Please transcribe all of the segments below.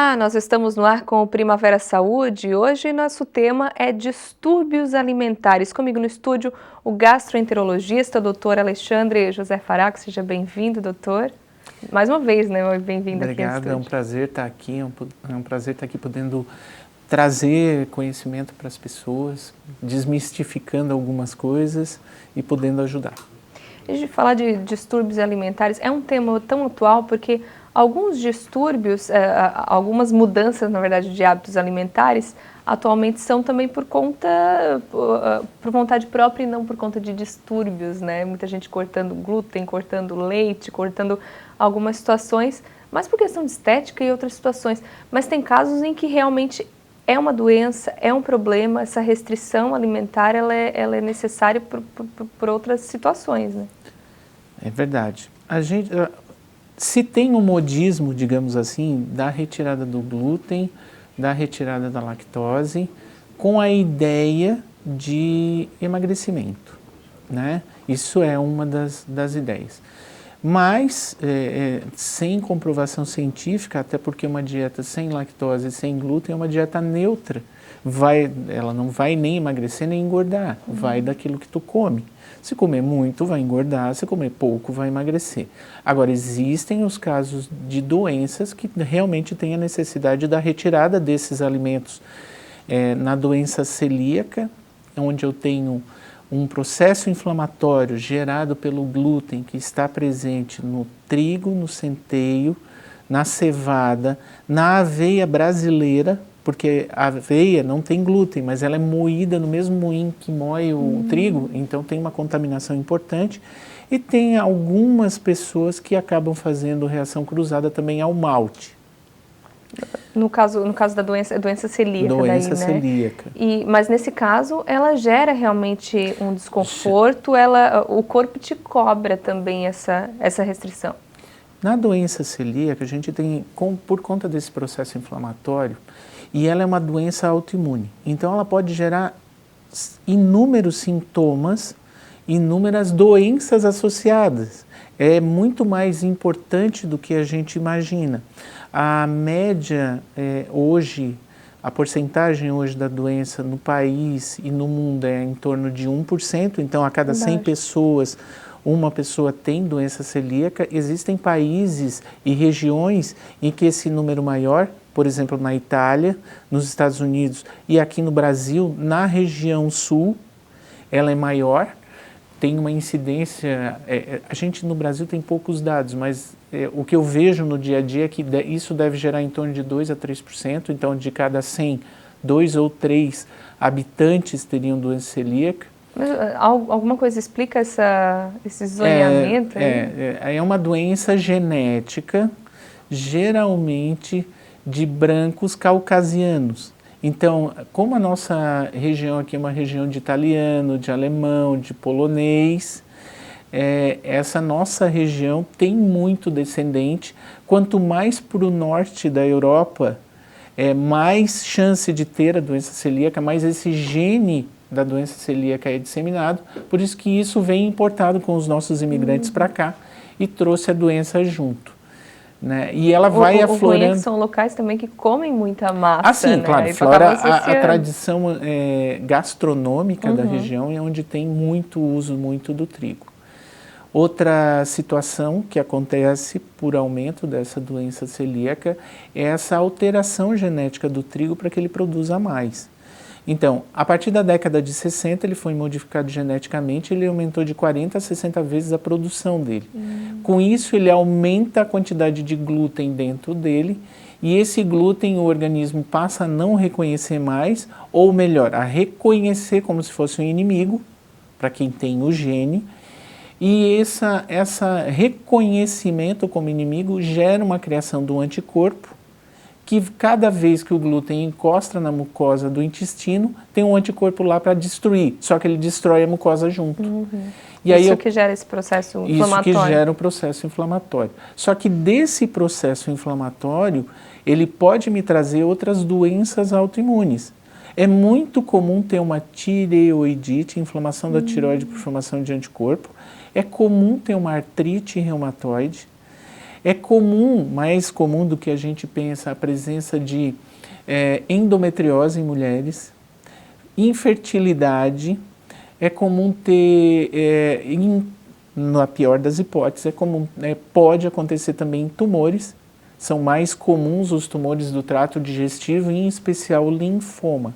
Olá, nós estamos no ar com o Primavera Saúde e hoje nosso tema é distúrbios alimentares. Comigo no estúdio o gastroenterologista, doutor Alexandre José Faraco. Seja bem-vindo, doutor. Mais uma vez, né? Bem-vindo aqui ao estúdio. Obrigado, é um prazer estar aqui, é um prazer estar aqui podendo trazer conhecimento para as pessoas, desmistificando algumas coisas e podendo ajudar. A gente falar de distúrbios alimentares é um tema tão atual porque alguns distúrbios, algumas mudanças, na verdade, de hábitos alimentares, atualmente são também por vontade própria e não por conta de distúrbios, né? Muita gente cortando glúten, cortando leite, cortando algumas situações, mas por questão de estética e outras situações. Mas tem casos em que realmente é uma doença, é um problema, essa restrição alimentar ela é necessária por outras situações, né? É verdade. Se tem um modismo, digamos assim, da retirada do glúten, da retirada da lactose, com a ideia de emagrecimento, né? Isso é uma das ideias. Mas, sem comprovação científica, até porque uma dieta sem lactose e sem glúten é uma dieta neutra. Ela não vai nem emagrecer nem engordar, vai daquilo que tu come. Se comer muito, vai engordar, se comer pouco, vai emagrecer. Agora, existem os casos de doenças que realmente têm a necessidade da retirada desses alimentos. Na doença celíaca, onde eu tenho um processo inflamatório gerado pelo glúten que está presente no trigo, no centeio, na cevada, na aveia brasileira, porque a aveia não tem glúten, mas ela é moída no mesmo moinho que moe o trigo, então tem uma contaminação importante. E tem algumas pessoas que acabam fazendo reação cruzada também ao malte. No caso da doença celíaca. Doença daí, né? celíaca. Mas nesse caso, ela gera realmente um desconforto, o corpo te cobra também essa restrição. Na doença celíaca, a gente tem, por conta desse processo inflamatório, e ela é uma doença autoimune. Então, ela pode gerar inúmeros sintomas, inúmeras doenças associadas. É muito mais importante do que a gente imagina. A média hoje, a porcentagem hoje da doença no país e no mundo é em torno de 1%. Então, a cada 100 pessoas, uma pessoa tem doença celíaca. Existem países e regiões em que esse número maior, por exemplo, na Itália, nos Estados Unidos e aqui no Brasil, na região sul, ela é maior, tem uma incidência, a gente no Brasil tem poucos dados, mas o que eu vejo no dia a dia é que isso deve gerar em torno de 2 a 3%, então de cada 100, 2 ou 3 habitantes teriam doença celíaca. Mas alguma coisa explica esse zoneamento? É uma doença genética, geralmente de brancos caucasianos. Então, como a nossa região aqui é uma região de italiano, de alemão, de polonês, essa nossa região tem muito descendente. Quanto mais para o norte da Europa, mais chance de ter a doença celíaca, mais esse gene da doença celíaca é disseminado. Por isso que isso vem importado com os nossos imigrantes para cá e trouxe a doença junto. Né? E ela vai aflorando. O ruim é que são locais também que comem muita massa. Sim, né? claro, fora a tradição gastronômica da região é onde tem muito uso do trigo. Outra situação que acontece por aumento dessa doença celíaca é essa alteração genética do trigo para que ele produza mais. Então, a partir da década de 60, ele foi modificado geneticamente, ele aumentou de 40 a 60 vezes a produção dele. Com isso, ele aumenta a quantidade de glúten dentro dele, e esse glúten o organismo passa a não reconhecer mais, ou melhor, a reconhecer como se fosse um inimigo, para quem tem o gene, e essa reconhecimento como inimigo gera uma criação do anticorpo, que cada vez que o glúten encosta na mucosa do intestino, tem um anticorpo lá para destruir, só que ele destrói a mucosa junto. E isso que gera esse processo inflamatório. Isso que gera o processo inflamatório. Só que desse processo inflamatório, ele pode me trazer outras doenças autoimunes. É muito comum ter uma tireoidite, inflamação da tireoide por formação de anticorpo. É comum ter uma artrite reumatoide. É comum, mais comum do que a gente pensa, a presença de endometriose em mulheres, infertilidade, é comum ter, na pior das hipóteses, é comum, pode acontecer também tumores, são mais comuns os tumores do trato digestivo, em especial o linfoma.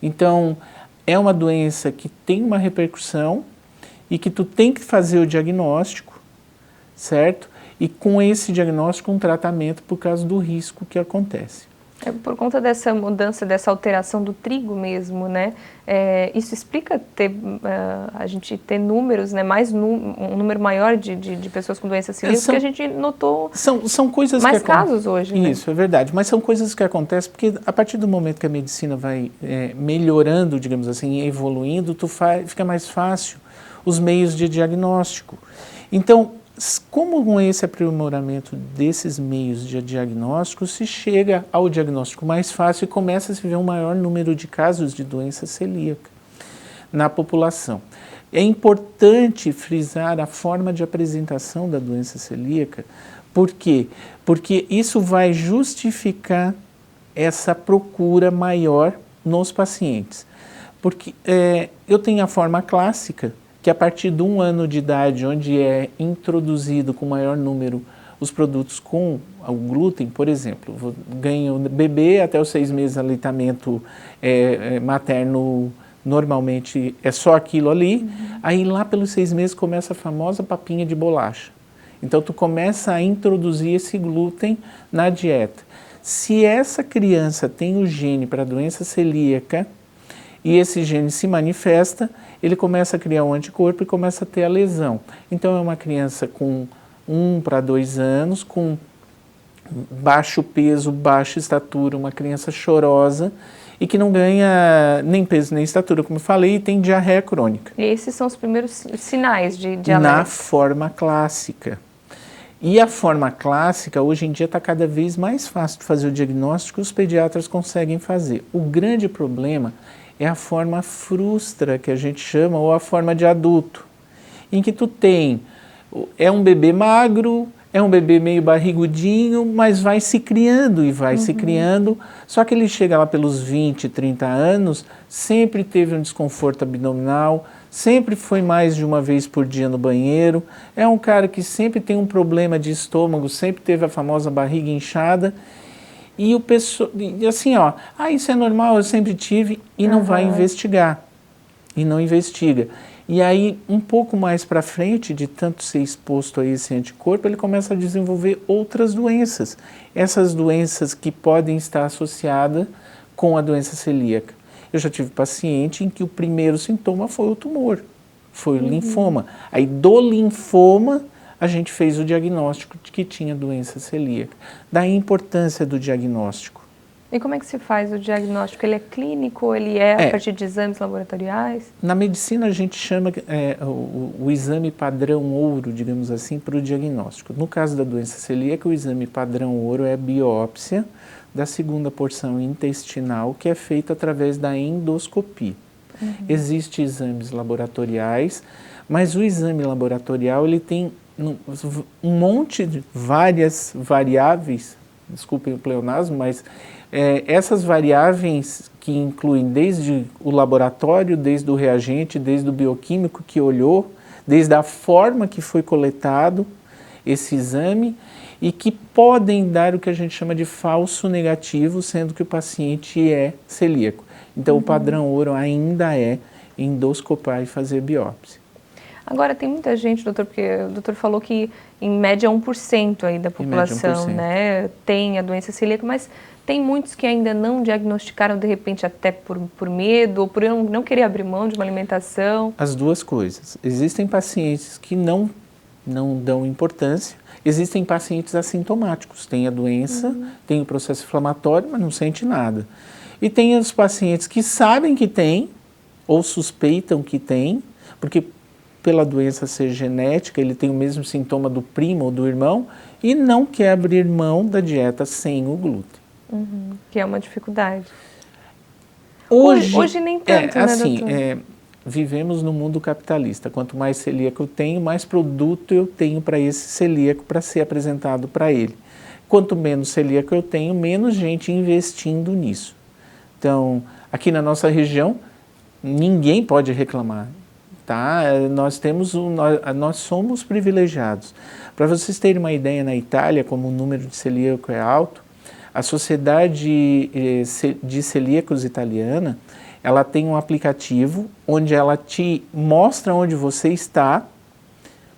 Então, é uma doença que tem uma repercussão e que tu tem que fazer o diagnóstico, certo? E com esse diagnóstico um tratamento por causa do risco que acontece. É por conta dessa mudança, dessa alteração do trigo mesmo, né? Isso explica a gente ter números, né? Um número maior de pessoas com doença celíaca, porque a gente notou são coisas mais casos hoje, né? Isso, é verdade, mas são coisas que acontecem porque a partir do momento que a medicina vai melhorando, digamos assim, evoluindo, fica mais fácil os meios de diagnóstico. Então, como com esse aprimoramento desses meios de diagnóstico, se chega ao diagnóstico mais fácil e começa a se ver um maior número de casos de doença celíaca na população. É importante frisar a forma de apresentação da doença celíaca. Por quê? Porque isso vai justificar essa procura maior nos pacientes. Porque eu tenho a forma clássica, que a partir de 1 ano de idade, onde é introduzido com maior número os produtos com o glúten, por exemplo, ganha o bebê até os 6 meses de aleitamento materno, normalmente é só aquilo ali, aí lá pelos 6 meses começa a famosa papinha de bolacha. Então tu começa a introduzir esse glúten na dieta. Se essa criança tem o gene para doença celíaca, e esse gene se manifesta, ele começa a criar um anticorpo e começa a ter a lesão. Então é uma criança com 1 para 2 anos, com baixo peso, baixa estatura, uma criança chorosa e que não ganha nem peso nem estatura, como eu falei, e tem diarreia crônica. E esses são os primeiros sinais de alerta. Na forma clássica. E a forma clássica, hoje em dia, está cada vez mais fácil de fazer o diagnóstico, os pediatras conseguem fazer. O grande problema é a forma frustra, que a gente chama, ou a forma de adulto, em que tu tem, é um bebê magro, é um bebê meio barrigudinho, mas vai se criando e vai se criando, só que ele chega lá pelos 20, 30 anos, sempre teve um desconforto abdominal, sempre foi mais de uma vez por dia no banheiro, é um cara que sempre tem um problema de estômago, sempre teve a famosa barriga inchada, e o pessoal, e assim, ó, isso é normal, eu sempre tive, e não vai investigar, e não investiga. E aí, um pouco mais para frente, de tanto ser exposto a esse anticorpo, ele começa a desenvolver outras doenças. Essas doenças que podem estar associadas com a doença celíaca. Eu já tive paciente em que o primeiro sintoma foi o tumor, foi o linfoma. Aí do linfoma, a gente fez o diagnóstico de que tinha doença celíaca. Daí a importância do diagnóstico. E como é que se faz o diagnóstico? Ele é clínico, ele a partir de exames laboratoriais? Na medicina a gente chama o exame padrão ouro, digamos assim, para o diagnóstico. No caso da doença celíaca, o exame padrão ouro é a biópsia da segunda porção intestinal, que é feita através da endoscopia. Existem exames laboratoriais, mas o exame laboratorial ele tem um monte de várias variáveis, desculpem o pleonasmo, mas essas variáveis que incluem desde o laboratório, desde o reagente, desde o bioquímico que olhou, desde a forma que foi coletado esse exame e que podem dar o que a gente chama de falso negativo, sendo que o paciente é celíaco. Então o padrão ouro ainda é endoscopar e fazer biópsia. Agora, tem muita gente, doutor, porque o doutor falou que em média 1% aí da população, né, tem a doença celíaca, mas tem muitos que ainda não diagnosticaram, de repente, até por medo, ou por não querer abrir mão de uma alimentação. As duas coisas. Existem pacientes que não dão importância, existem pacientes assintomáticos, tem a doença, tem o processo inflamatório, mas não sente nada. E tem os pacientes que sabem que tem, ou suspeitam que tem, porque pela doença ser genética, ele tem o mesmo sintoma do primo ou do irmão e não quer abrir mão da dieta sem o glúten. Que é uma dificuldade. Hoje nem tanto, né, assim, doutor? vivemos no mundo capitalista. Quanto mais celíaco eu tenho, mais produto eu tenho para esse celíaco para ser apresentado para ele. Quanto menos celíaco eu tenho, menos gente investindo nisso. Então, aqui na nossa região, ninguém pode reclamar, tá? Nós somos privilegiados. Para vocês terem uma ideia, na Itália, como o número de celíaco é alto, a Sociedade de Celíacos Italiana, ela tem um aplicativo onde ela te mostra onde você está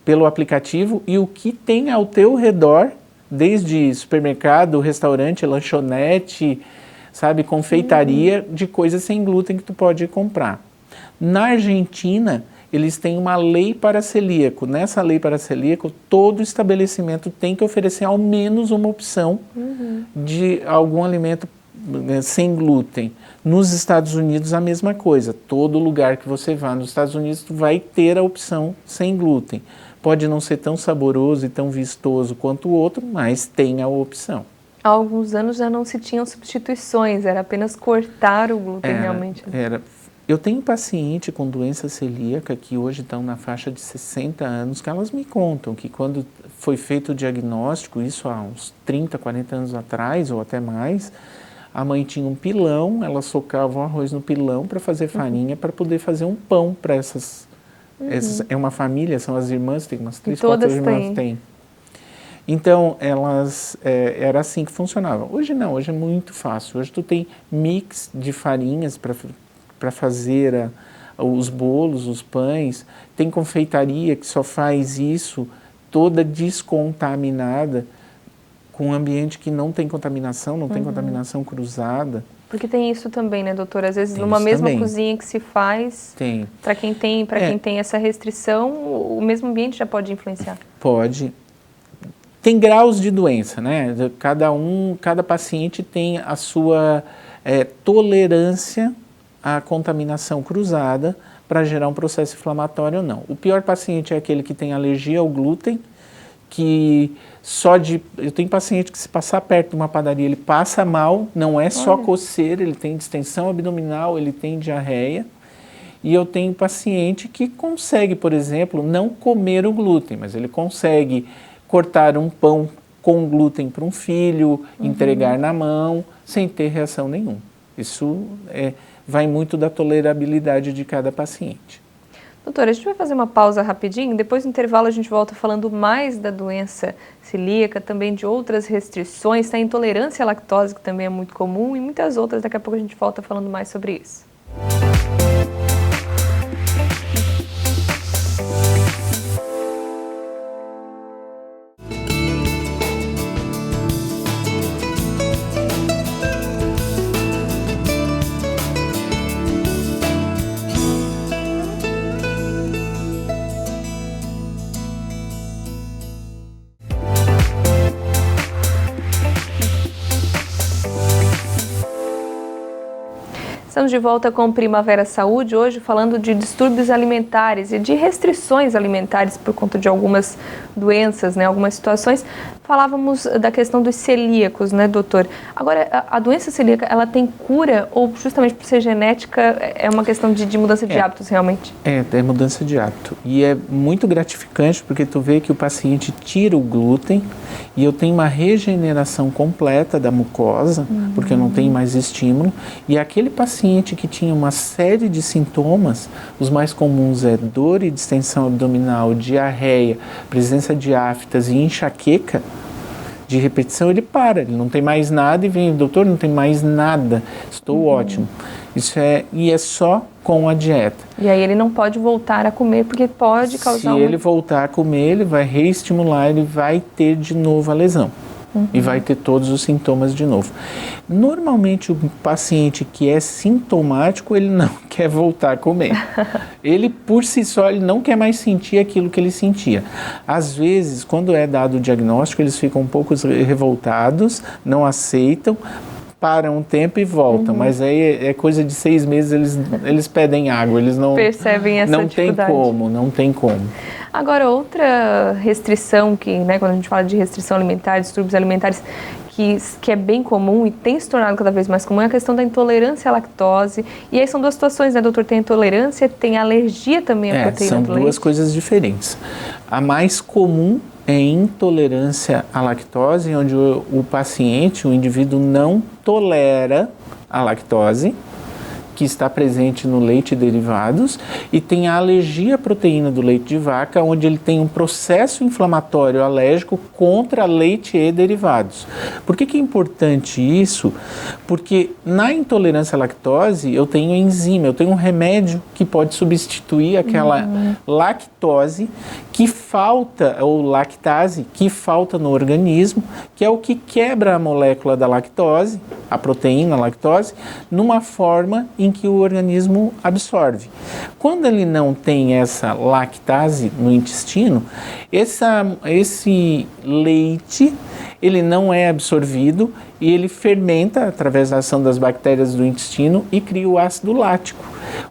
pelo aplicativo e o que tem ao teu redor, desde supermercado, restaurante, lanchonete, sabe, confeitaria, de coisas sem glúten que tu pode comprar. Na Argentina, eles têm uma lei para celíaco. Nessa lei para celíaco, todo estabelecimento tem que oferecer ao menos uma opção de algum alimento sem glúten. Nos Estados Unidos, a mesma coisa. Todo lugar que você vá nos Estados Unidos, tu vai ter a opção sem glúten. Pode não ser tão saboroso e tão vistoso quanto o outro, mas tem a opção. Há alguns anos já não se tinham substituições, era apenas cortar o glúten realmente. Eu tenho paciente com doença celíaca que hoje estão na faixa de 60 anos, que elas me contam que quando foi feito o diagnóstico, isso há uns 30, 40 anos atrás ou até mais, a mãe tinha um pilão, ela socava o arroz no pilão para fazer farinha, para poder fazer um pão para essas. É uma família, são as irmãs, tem umas 3, 4 irmãs. Tem. Então, era assim que funcionava. Hoje não, hoje é muito fácil. Hoje tu tem mix de farinhas para fazer os bolos, os pães. Tem confeitaria que só faz isso, toda descontaminada, com um ambiente que não tem contaminação, não tem contaminação cruzada. Porque tem isso também, né, doutor? Às vezes, numa mesma cozinha que se faz, para quem tem essa restrição, o mesmo ambiente já pode influenciar. Pode. Tem graus de doença, né? Cada paciente tem a sua tolerância à contaminação cruzada para gerar um processo inflamatório ou não. O pior paciente é aquele que tem alergia ao glúten, que eu tenho paciente que se passar perto de uma padaria, ele passa mal, não é só coceira, ele tem distensão abdominal, ele tem diarreia. E eu tenho paciente que consegue, por exemplo, não comer o glúten, mas ele consegue cortar um pão com glúten para um filho, entregar na mão, sem ter reação nenhuma. Isso vai muito da tolerabilidade de cada paciente. Doutora, a gente vai fazer uma pausa rapidinho, depois do intervalo a gente volta falando mais da doença celíaca, também de outras restrições, da intolerância à lactose, que também é muito comum, e muitas outras. Daqui a pouco a gente volta falando mais sobre isso. Estamos de volta com Primavera Saúde, hoje falando de distúrbios alimentares e de restrições alimentares por conta de algumas doenças, né, algumas situações. Falávamos da questão dos celíacos, né, doutor? Agora, a doença celíaca, ela tem cura ou justamente por ser genética é uma questão de mudança de hábitos realmente? É mudança de hábito. E é muito gratificante porque tu vê que o paciente tira o glúten e eu tenho uma regeneração completa da mucosa, porque eu não tenho mais estímulo. E aquele paciente que tinha uma série de sintomas, os mais comuns é dor e distensão abdominal, diarreia, presença de aftas e enxaqueca, de repetição, ele ele não tem mais nada e vem, doutor, não tem mais nada, estou ótimo. Isso é só com a dieta. E aí ele não pode voltar a comer porque pode causar... Se ele voltar a comer, ele vai reestimular, ele vai ter de novo a lesão. E vai ter todos os sintomas de novo. Normalmente o paciente que é sintomático, ele não quer voltar a comer. Ele por si só, ele não quer mais sentir aquilo que ele sentia. Às vezes, quando é dado o diagnóstico, eles ficam um pouco revoltados, não aceitam, param um tempo e voltam, mas aí é coisa de 6 meses, eles pedem água, eles não percebem essa dificuldade. Não tem como. Agora, outra restrição que, né, quando a gente fala de restrição alimentar, distúrbios alimentares, que é bem comum e tem se tornado cada vez mais comum é a questão da intolerância à lactose. E aí são duas situações, né, doutor? Tem a intolerância, tem a alergia também à proteína do leite. São duas coisas diferentes. A mais comum é intolerância à lactose, onde o paciente, o indivíduo não tolera a lactose que está presente no leite e derivados, e tem a alergia à proteína do leite de vaca, onde ele tem um processo inflamatório alérgico contra leite e derivados. Por que é importante isso? Porque na intolerância à lactose eu tenho enzima, eu tenho um remédio que pode substituir aquela lactose que falta, ou lactase, que falta no organismo, que é o que quebra a molécula da lactose, a proteína lactose, numa forma em que o organismo absorve. Quando ele não tem essa lactase no intestino, esse leite ele não é absorvido e ele fermenta através da ação das bactérias do intestino e cria o ácido lático.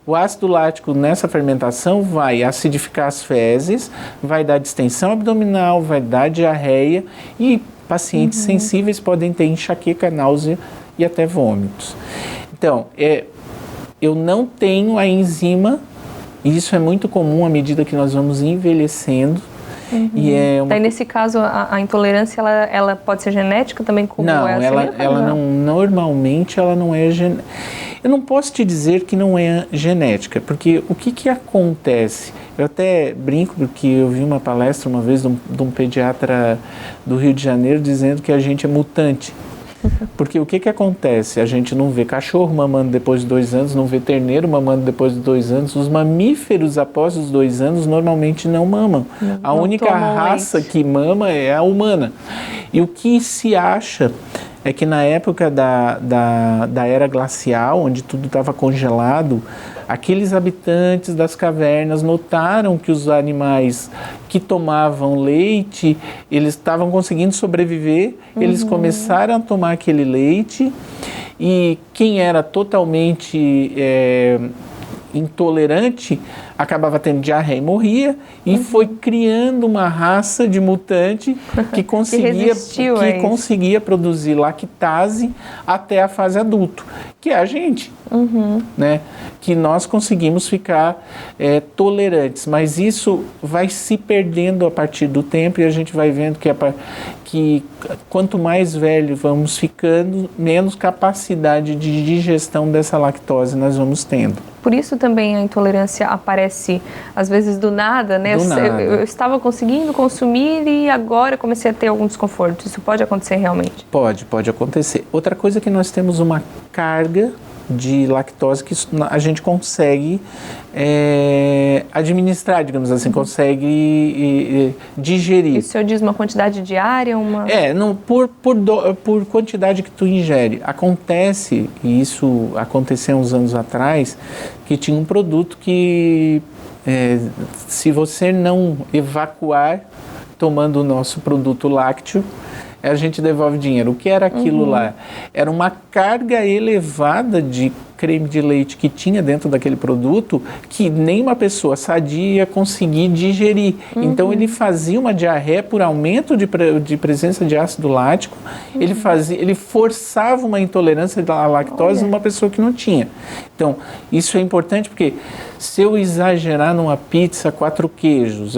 O ácido lático nessa fermentação vai acidificar as fezes, vai dar distensão abdominal, vai dar diarreia e pacientes sensíveis podem ter enxaqueca, náusea e até vômitos. Então, eu não tenho a enzima, e isso é muito comum à medida que nós vamos envelhecendo. E Daí, nesse caso, a intolerância, ela pode ser genética também? Como não, ela não, normalmente ela não é genética. Eu não posso te dizer que não é genética, porque o que acontece? Eu até brinco, porque eu vi uma palestra uma vez de um pediatra do Rio de Janeiro dizendo que a gente é mutante. Porque o que acontece? A gente não vê cachorro mamando depois de 2 anos, não vê terneiro mamando depois de 2 anos. Os mamíferos, após os 2 anos, normalmente não mamam. A única raça que mama é a humana. E o que se acha é que na época da era glacial, onde tudo estava congelado, aqueles habitantes das cavernas notaram que os animais que tomavam leite, eles estavam conseguindo sobreviver, eles começaram a tomar aquele leite, e quem era totalmente intolerante acabava tendo diarreia e morria, e foi criando uma raça de mutante que conseguia produzir lactase até a fase adulto, que é a gente, né? Que nós conseguimos ficar tolerantes, mas isso vai se perdendo a partir do tempo, e a gente vai vendo que quanto mais velho vamos ficando, menos capacidade de digestão dessa lactose nós vamos tendo. Por isso também a intolerância aparece, às vezes, do nada, né? Eu estava conseguindo consumir e agora comecei a ter algum desconforto. Isso pode acontecer realmente? Pode acontecer. Outra coisa é que nós temos uma carga de lactose que a gente consegue administrar, digamos assim, consegue digerir. E o senhor diz uma quantidade diária? Por quantidade que tu ingere. Acontece, e isso aconteceu uns anos atrás, que tinha um produto que, se você não evacuar tomando o nosso produto lácteo, a gente devolve dinheiro. O que era aquilo lá? Era uma carga elevada de creme de leite que tinha dentro daquele produto que nem uma pessoa sadia ia conseguir digerir. Então ele fazia uma diarreia por aumento de presença de ácido lático, ele forçava uma intolerância à lactose numa pessoa que não tinha. Então isso é importante porque se eu exagerar numa pizza 4 queijos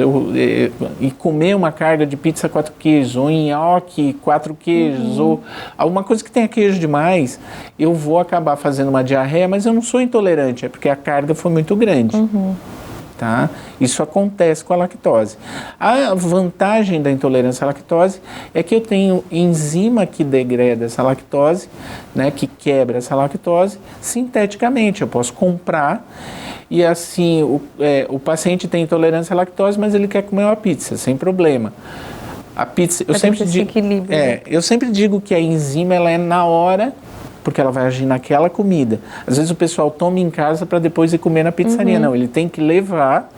e comer uma carga de pizza 4 queijos, ou nhoque 4 queijos, ou alguma coisa que tenha queijo demais, eu vou acabar fazendo uma diarreia, mas eu não sou intolerante, é porque a carga foi muito grande. Tá? Isso acontece com a lactose. A vantagem da intolerância à lactose é que eu tenho enzima que degrada essa lactose, né, que quebra essa lactose sinteticamente. Eu posso comprar e assim o paciente tem intolerância à lactose, mas ele quer comer uma pizza, sem problema. A pizza, eu sempre digo que a enzima ela é na hora, porque ela vai agir naquela comida. Às vezes o pessoal toma em casa para depois ir comer na pizzaria. Não, ele tem que levar,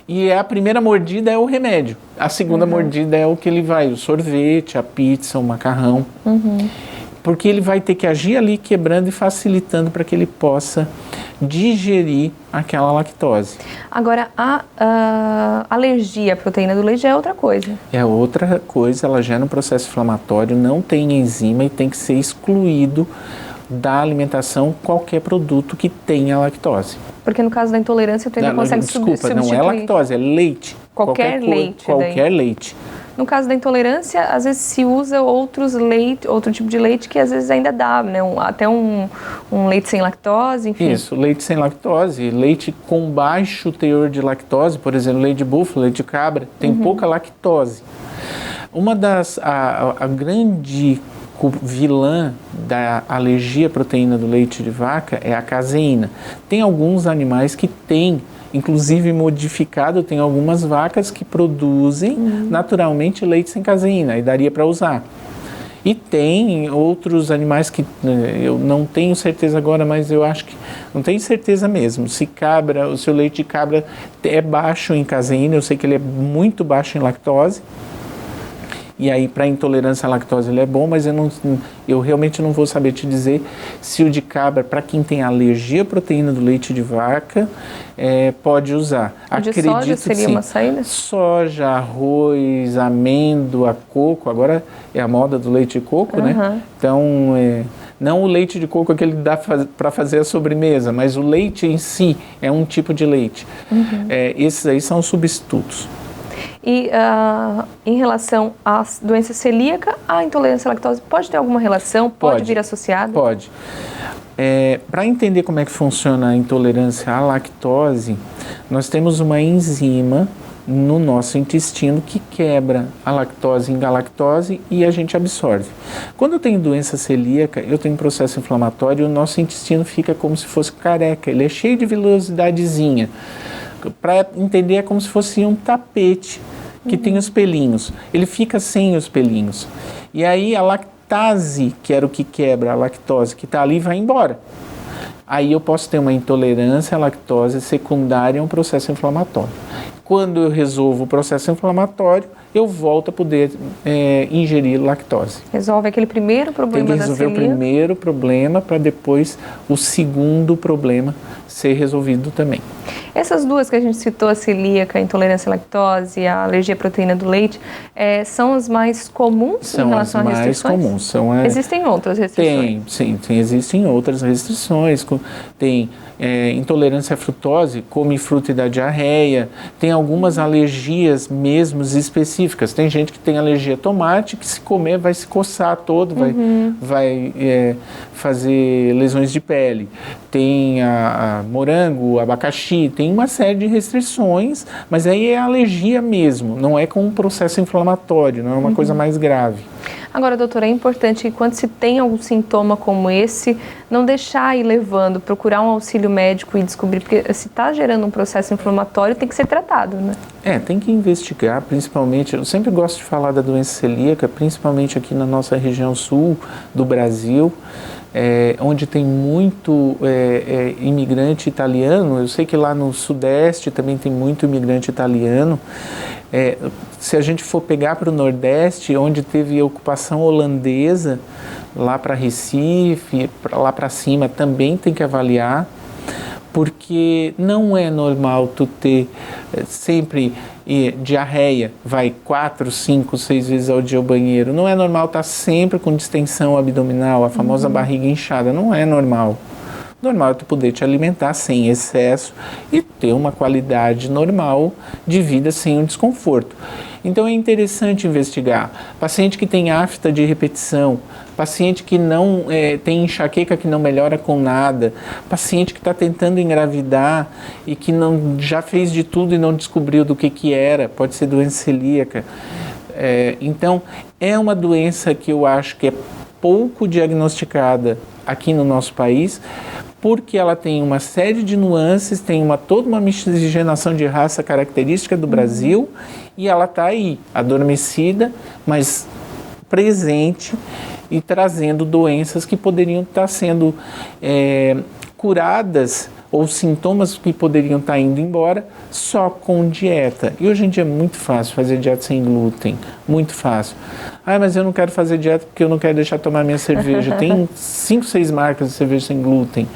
e a primeira mordida é o remédio. A segunda mordida é o que ele vai, o sorvete, a pizza, o macarrão. Porque ele vai ter que agir ali quebrando e facilitando para que ele possa digerir aquela lactose. Agora, a alergia à proteína do leite é outra coisa. É outra coisa, ela gera um processo inflamatório, não tem enzima e tem que ser excluído da alimentação qualquer produto que tenha lactose. Porque no caso da intolerância, tu ainda consegue substituir. Não é lactose, é leite. Qualquer leite. Qualquer leite. No caso da intolerância, às vezes se usa outro tipo de leite que às vezes ainda dá, né? Até um leite sem lactose, enfim. Isso, leite sem lactose, leite com baixo teor de lactose, por exemplo, leite de búfalo, leite de cabra, tem pouca lactose. Uma das, a grande vilã da alergia à proteína do leite de vaca é a caseína. Tem alguns animais que têm, inclusive modificado, tem algumas vacas que produzem naturalmente leite sem caseína e daria para usar. E tem outros animais que eu não tenho certeza agora, mas eu acho que não tenho certeza mesmo. Se o seu leite de cabra é baixo em caseína, eu sei que ele é muito baixo em lactose. E aí, para intolerância à lactose, ele é bom, mas eu realmente não vou saber te dizer se o de cabra, para quem tem alergia à proteína do leite de vaca, pode usar. O de soja seria uma saída? Soja, arroz, amêndoa, coco. Agora é a moda do leite de coco, né? Então, não o leite de coco que ele dá para fazer a sobremesa, mas o leite em si é um tipo de leite. Esses aí são substitutos. E em relação à doença celíaca, a intolerância à lactose pode ter alguma relação? Pode vir associada? Pode. Para entender como é que funciona a intolerância à lactose, nós temos uma enzima no nosso intestino que quebra a lactose em galactose e a gente absorve. Quando eu tenho doença celíaca, eu tenho um processo inflamatório e o nosso intestino fica como se fosse careca, ele é cheio de vilosidadezinha. Para entender, é como se fosse um tapete que tem os pelinhos. Ele fica sem os pelinhos. E aí a lactase, que era o que quebra a lactose, que está ali, vai embora. Aí eu posso ter uma intolerância à lactose secundária a um processo inflamatório. Quando eu resolvo o processo inflamatório, eu volto a poder ingerir lactose. Resolve aquele primeiro problema da celíaca. Tem que resolver o primeiro problema para depois o segundo problema ser resolvido também. Essas duas que a gente citou, a celíaca, a intolerância à lactose e a alergia à proteína do leite, são as mais comuns em relação a restrições? São as mais comuns. Existem outras restrições? Existem outras restrições. Tem intolerância à frutose, come fruta e dá diarreia. Tem algumas alergias mesmo específicas. Tem gente que tem alergia a tomate, que se comer vai se coçar todo, vai fazer lesões de pele. Tem a morango, abacaxi, tem uma série de restrições, mas aí é alergia mesmo, não é com um processo inflamatório, não é uma coisa mais grave. Agora, doutora, é importante que quando se tem algum sintoma como esse, não deixar ir levando, procurar um auxílio médico e descobrir, porque se está gerando um processo inflamatório, tem que ser tratado, né? Tem que investigar, principalmente, eu sempre gosto de falar da doença celíaca, principalmente aqui na nossa região sul do Brasil, onde tem muito imigrante italiano. Eu sei que lá no Sudeste também tem muito imigrante italiano. Se a gente for pegar para o Nordeste, onde teve ocupação holandesa, lá para Recife, lá para cima, também tem que avaliar, porque não é normal tu ter sempre diarreia, vai 4, 5, 6 vezes ao dia ao banheiro. Não é normal estar sempre com distensão abdominal, a famosa barriga inchada, não é normal. Normal é tu poder te alimentar sem excesso e ter uma qualidade normal de vida sem um desconforto. Então é interessante investigar. Paciente que tem afta de repetição, paciente que não tem enxaqueca que não melhora com nada, paciente que está tentando engravidar e que já fez de tudo e não descobriu do que era, pode ser doença celíaca. Então é uma doença que eu acho que é pouco diagnosticada aqui no nosso país, porque ela tem uma série de nuances, tem toda uma miscigenação de raça característica do Brasil, e ela está aí, adormecida, mas presente e trazendo doenças que poderiam estar sendo curadas, ou sintomas que poderiam estar indo embora só com dieta. E hoje em dia é muito fácil fazer dieta sem glúten, muito fácil. Mas eu não quero fazer dieta porque eu não quero deixar tomar minha cerveja. Tem 5, 6 marcas de cerveja sem glúten.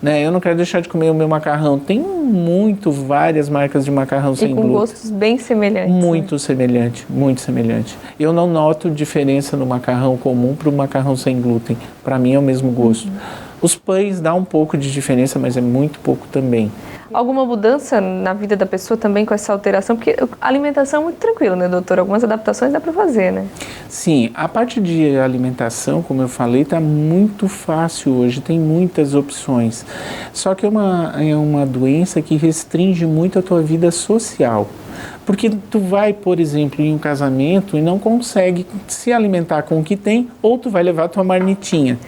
né? Eu não quero deixar de comer o meu macarrão. Tem várias marcas de macarrão sem glúten. E com gostos bem semelhantes. Muito semelhante, muito semelhante. Eu não noto diferença no macarrão comum para o macarrão sem glúten. Para mim é o mesmo gosto. Os pães dá um pouco de diferença, mas é muito pouco também. Alguma mudança na vida da pessoa também com essa alteração? Porque a alimentação é muito tranquila, né, doutor? Algumas adaptações dá para fazer, né? Sim, a parte de alimentação, como eu falei, está muito fácil hoje, tem muitas opções. Só que é uma doença que restringe muito a tua vida social. Porque tu vai, por exemplo, em um casamento e não consegue se alimentar com o que tem, ou tu vai levar tua marmitinha.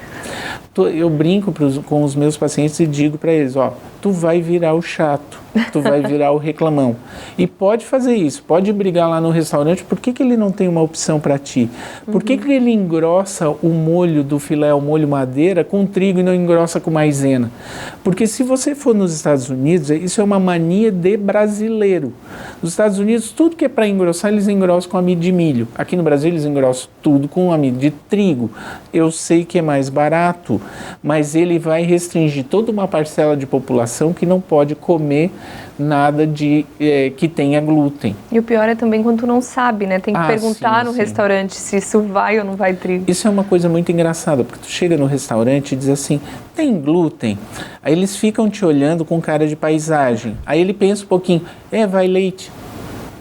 Eu brinco com os meus pacientes e digo para eles, ó, tu vai virar o chato, tu vai virar o reclamão. E pode fazer isso, pode brigar lá no restaurante, por que ele não tem uma opção para ti? Por que ele engrossa o molho do filé, o molho madeira, com trigo e não engrossa com maisena? Porque se você for nos Estados Unidos, isso é uma mania de brasileiro. Nos Estados Unidos, tudo que é para engrossar, eles engrossam com amido de milho. Aqui no Brasil, eles engrossam tudo com amido de trigo. Eu sei que é mais barato, mas ele vai restringir toda uma parcela de população que não pode comer nada que tenha glúten. E o pior é também quando tu não sabe, né? Tem que perguntar no restaurante se isso vai ou não vai trigo. Isso é uma coisa muito engraçada, porque tu chega no restaurante e diz assim, tem glúten? Aí eles ficam te olhando com cara de paisagem. Aí ele pensa um pouquinho, vai leite.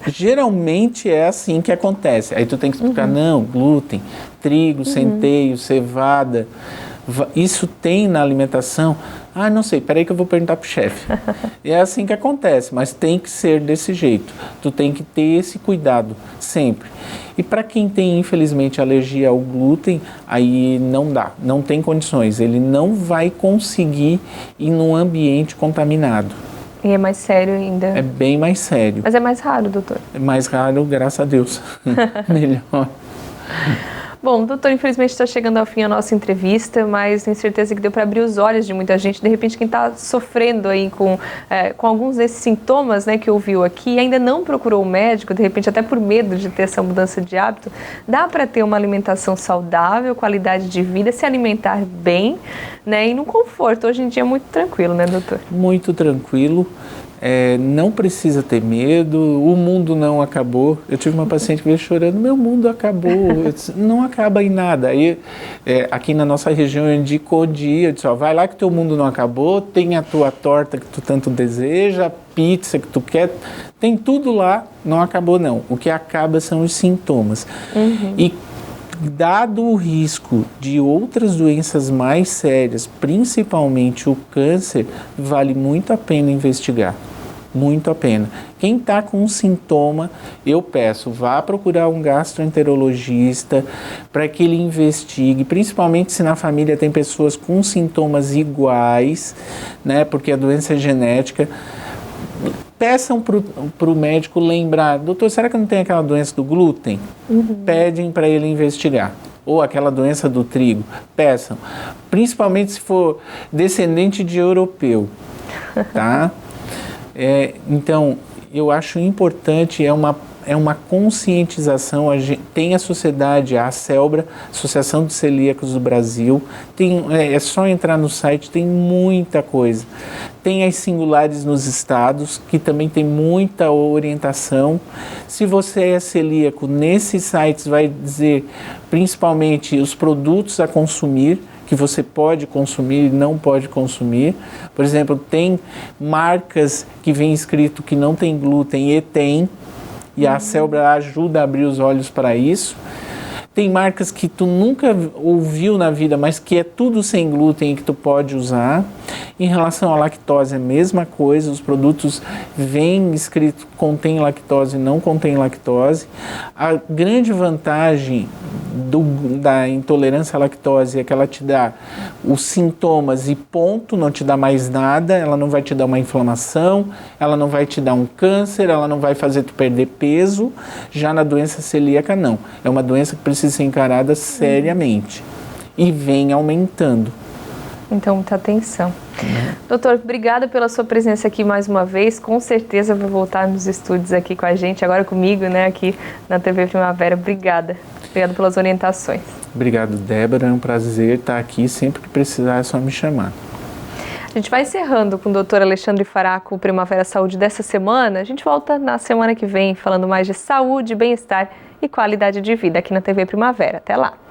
Geralmente é assim que acontece. Aí tu tem que explicar, não, glúten, trigo, centeio, cevada, isso tem na alimentação? Ah, não sei, peraí que eu vou perguntar pro chefe. É assim que acontece, mas tem que ser desse jeito. Tu tem que ter esse cuidado sempre. E para quem tem, infelizmente, alergia ao glúten, aí não dá, não tem condições. Ele não vai conseguir ir num ambiente contaminado. E é mais sério ainda. É bem mais sério. Mas é mais raro, doutor? É mais raro, graças a Deus. Melhor. Bom, doutor, infelizmente está chegando ao fim a nossa entrevista, mas tenho certeza que deu para abrir os olhos de muita gente. De repente, quem está sofrendo aí com alguns desses sintomas, né, que ouviu aqui e ainda não procurou o médico, de repente até por medo de ter essa mudança de hábito, dá para ter uma alimentação saudável, qualidade de vida, se alimentar bem, né, e no conforto. Hoje em dia é muito tranquilo, né, doutor? Muito tranquilo. Não precisa ter medo, o mundo não acabou. Eu tive uma paciente que veio chorando, meu mundo acabou. Eu disse, não acaba em nada. Aí, aqui na nossa região eu indico o dia, eu disse, ó, vai lá que teu mundo não acabou, tem a tua torta que tu tanto deseja, a pizza que tu quer, tem tudo lá, não acabou não. O que acaba são os sintomas. E dado o risco de outras doenças mais sérias, principalmente o câncer, vale muito a pena investigar. Muito a pena. Quem está com um sintoma, eu peço, vá procurar um gastroenterologista para que ele investigue, principalmente se na família tem pessoas com sintomas iguais, né, porque a doença é genética. Peçam para o médico lembrar, doutor, será que não tem aquela doença do glúten? Pedem para ele investigar. Ou aquela doença do trigo, peçam. Principalmente se for descendente de europeu, tá? Então, eu acho importante, é uma conscientização. Tem a sociedade, a ACELBRA, Associação de Celíacos do Brasil, é só entrar no site, tem muita coisa. Tem as singulares nos estados, que também tem muita orientação. Se você é celíaco, nesses sites vai dizer principalmente os produtos a consumir, que você pode consumir e não pode consumir. Por exemplo, tem marcas que vem escrito que não tem glúten e tem, e a ACELBRA ajuda a abrir os olhos para isso. Tem marcas que tu nunca ouviu na vida, mas que é tudo sem glúten e que tu pode usar. Em relação à lactose, é a mesma coisa, os produtos vêm escrito contém lactose, não contém lactose. A grande vantagem da intolerância à lactose é que ela te dá os sintomas e ponto, não te dá mais nada, ela não vai te dar uma inflamação, ela não vai te dar um câncer, ela não vai fazer tu perder peso. Já na doença celíaca, não. É uma doença que precisa ser encarada seriamente e vem aumentando. Então, muita atenção. Doutor, obrigada pela sua presença aqui mais uma vez. Com certeza vai voltar nos estúdios aqui com a gente, agora comigo, né, aqui na TV Primavera. Obrigada. Obrigada pelas orientações. Obrigado, Débora. É um prazer estar aqui. Sempre que precisar é só me chamar. A gente vai encerrando com o Dr. Alexandre Faraco, o Primavera Saúde dessa semana. A gente volta na semana que vem falando mais de saúde, bem-estar e qualidade de vida aqui na TV Primavera. Até lá!